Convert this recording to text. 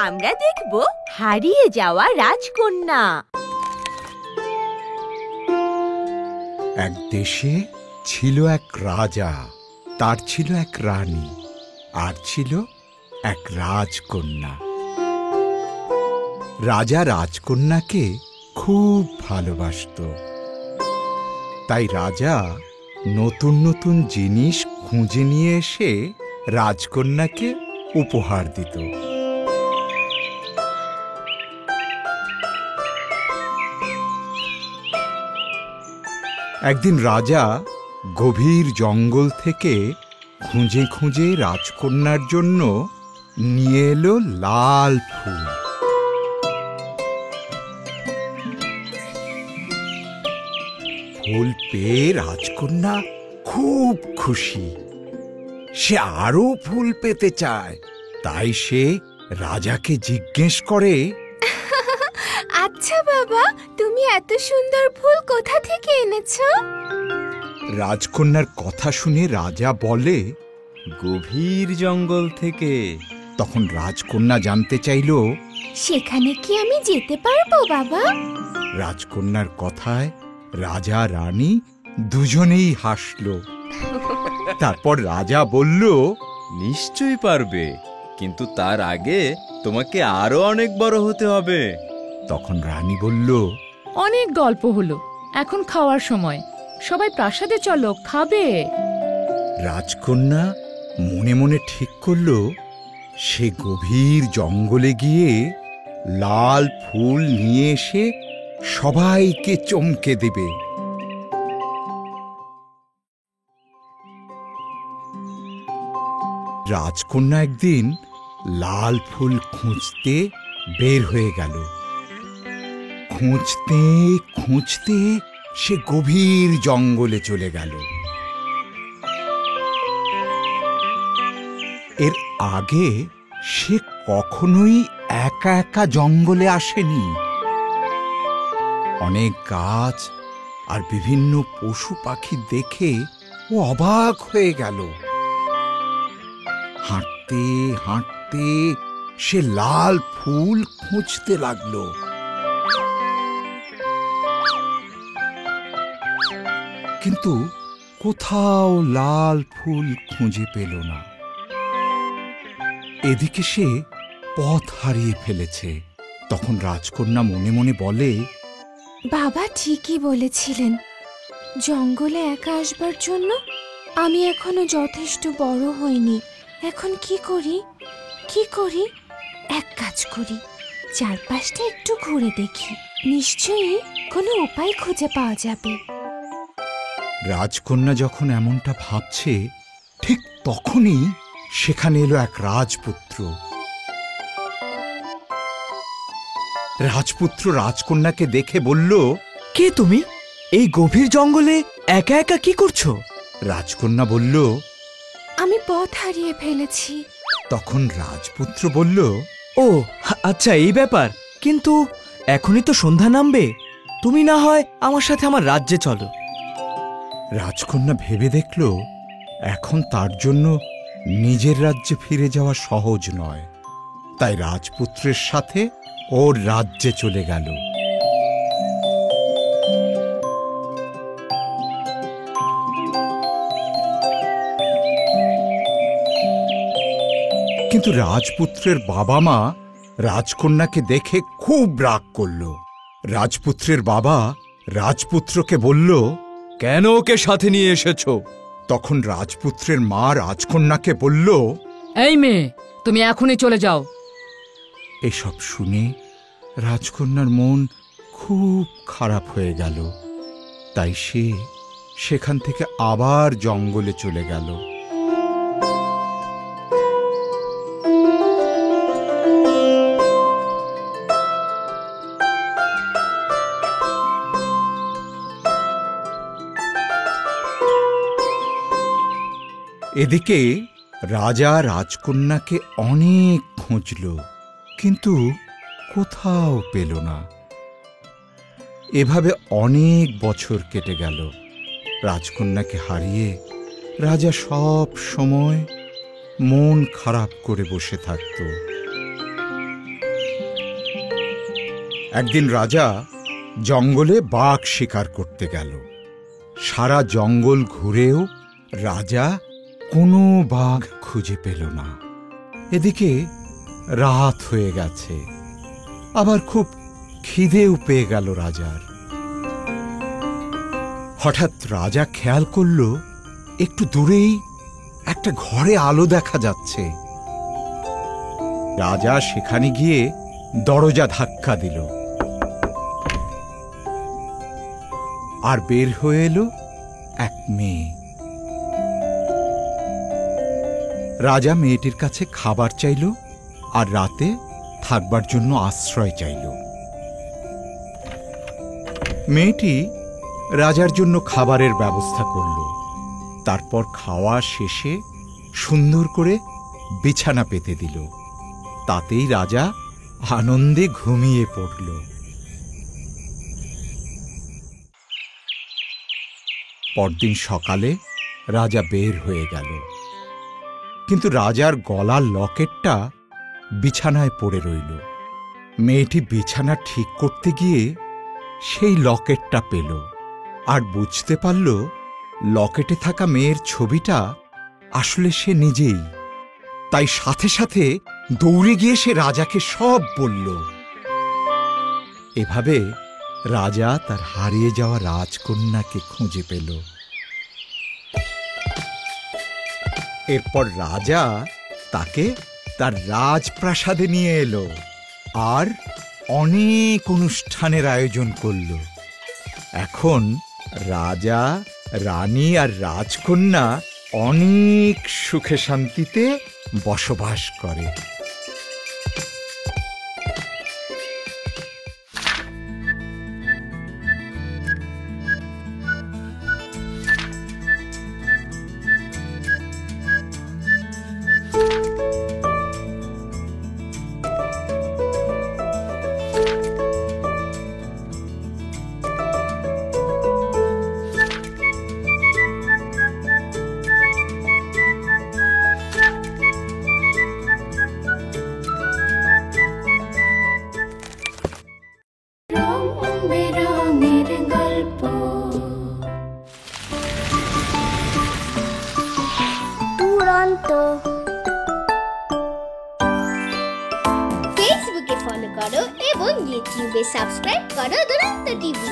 আমরা দেখব হারিয়ে যাওয়া রাজকন্যা। এক দেশে ছিল এক রাজা, তার ছিল এক রানী, আর ছিল এক রাজকন্যা। রাজা রাজকন্যাকে খুব ভালোবাসত। তাই রাজা নতুন নতুন জিনিস খুঁজে নিয়ে এসে রাজকন্যাকে উপহার দিত। একদিন রাজা গভীর জঙ্গল থেকে খুঁজে খুঁজে রাজকন্যার জন্য নিয়ে এলো লাল ফুল। ফুল পেয়ে রাজকন্যা খুব খুশি। সে আরো ফুল পেতে চায়। তাই সে রাজাকে জিজ্ঞেস করে, আচ্ছা বাবা, তুমি এত সুন্দর ফুল কোথা থেকে এনেছো? রাজকন্যার কথা শুনে রাজা বলে, গভীর জঙ্গল থেকে। তখন রাজকন্যা জানতে চাইল, সেখানে কি আমি যেতে পারবো বাবা? রাজকন্যার কথায় রাজা রানী দুজনেই হাসল। তারপর রাজা বলল, নিশ্চয়ই পারবে, কিন্তু তার আগে তোমাকে আরো অনেক বড় হতে হবে। তখন রানী বলল, অনেক গল্প হলো, এখন খাওয়ার সময়। সবাই প্রাসাদে চলো, খাবে। রাজকন্যা মনে মনে ঠিক করল সে গভীর জঙ্গলে গিয়ে লাল ফুল নিয়ে এসে সবাইকে চমকে দেবে। রাজকন্যা একদিন লাল ফুল খুঁজতে বের হয়ে গেল। খুঁজতে খুঁজতে সে গভীর জঙ্গলে চলে গেল। এর আগে সে কখনোই একা একা জঙ্গলে আসেনি। অনেক গাছ আর বিভিন্ন পশু পাখি দেখে ও অবাক হয়ে গেল। হাঁটতে হাঁটতে সে লাল ফুল খুঁজতে লাগলো। কিন্তু কোথাও লাল ফুল খুঁজে পেল না। এদিকে সে পথ হারিয়ে ফেলেছে। তখন রাজকন্যা মনে মনে বলে, বাবা ঠিকই বলেছিলেন, জঙ্গলে একা আসবার জন্য আমি এখনো যথেষ্ট বড় হইনি। এখন কি করি? এক কাজ করি, চারপাশটা একটু ঘুরে দেখি, নিশ্চয়ই কোনো উপায় খুঁজে পাওয়া যাবে। রাজকন্যা যখন এমনটা ভাবছে, ঠিক তখনই সেখানে এলো এক রাজপুত্র। রাজপুত্র রাজকন্যাকে দেখে বলল, কে তুমি? এই গভীর জঙ্গলে একা একা কি করছো? রাজকন্যা বলল, আমি পথ হারিয়ে ফেলেছি। তখন রাজপুত্র বলল, ও আচ্ছা, এই ব্যাপার। কিন্তু এখনই তো সন্ধ্যা নামবে, তুমি না হয় আমার সাথে আমার রাজ্যে চলো। রাজকন্যা ভেবে দেখল এখন তার জন্য নিজের রাজ্যে ফিরে যাওয়া সহজ নয়। তাই রাজপুত্রের সাথে ওর রাজ্যে চলে গেল। কিন্তু রাজপুত্রের বাবা মা রাজকন্যাকে দেখে খুব রাগ করল। রাজপুত্রের বাবা রাজপুত্রকে বলল, কেন ওকে সাথে নিয়ে এসেছো? তখন রাজপুত্রের মা রাজকন্যাকে বলল, এই মেয়ে, তুমি এখনই চলে যাও। এসব শুনে রাজকন্যার মন খুব খারাপ হয়ে গেল। তাই সে সেখান থেকে আবার জঙ্গলে চলে গেল। এদিকে রাজা রাজকন্যাকে অনেক খুঁজল, কিন্তু কোথাও পেল না। এভাবে অনেক বছর কেটে গেল। রাজকন্যাকে হারিয়ে রাজা সব সময় মন খারাপ করে বসে থাকত। একদিন রাজা জঙ্গলে বাঘ শিকার করতে গেল। সারা জঙ্গল ঘুরেও রাজা কোনো বাঘ খুঁজে পেল না। এদিকে রাত হয়ে গেছে, আবার খুব খিদেও পেয়ে গেল রাজার। হঠাৎ রাজা খেয়াল করল একটু দূরেই একটা ঘরে আলো দেখা যাচ্ছে। রাজা সেখানে গিয়ে দরজা ধাক্কা দিল, আর বের হয়ে এলো এক মেয়ে। রাজা মেয়েটির কাছে খাবার চাইল আর রাতে থাকবার জন্য আশ্রয় চাইল। মেয়েটি রাজার জন্য খাবারের ব্যবস্থা করল। তারপর খাওয়া শেষে সুন্দর করে বিছানা পেতে দিল। তাতেই রাজা আনন্দে ঘুমিয়ে পড়ল। পরদিন সকালে রাজা বের হয়ে গেল, কিন্তু রাজার গলার লকেটটা বিছানায় পড়ে রইল। মেয়েটি বিছানা ঠিক করতে গিয়ে সেই লকেটটা পেল আর বুঝতে পারল লকেটে থাকা মেয়ের ছবিটা আসলে সে নিজেই। তাই সাথে সাথে দৌড়ে গিয়ে সে রাজাকে সব বলল। এভাবে রাজা তার হারিয়ে যাওয়া রাজকন্যাকে খুঁজে পেল। এরপর রাজা তাকে তার রাজপ্রাসাদে নিয়ে এলো আর অনেক অনুষ্ঠানের আয়োজন করল। এখন রাজা, রানী আর রাজকন্যা অনেক সুখে শান্তিতে বসবাস করে। ফেসবুকে ফলো করো এবং ইউটিউবে সাবস্ক্রাইব করো দুরন্ত টিভি।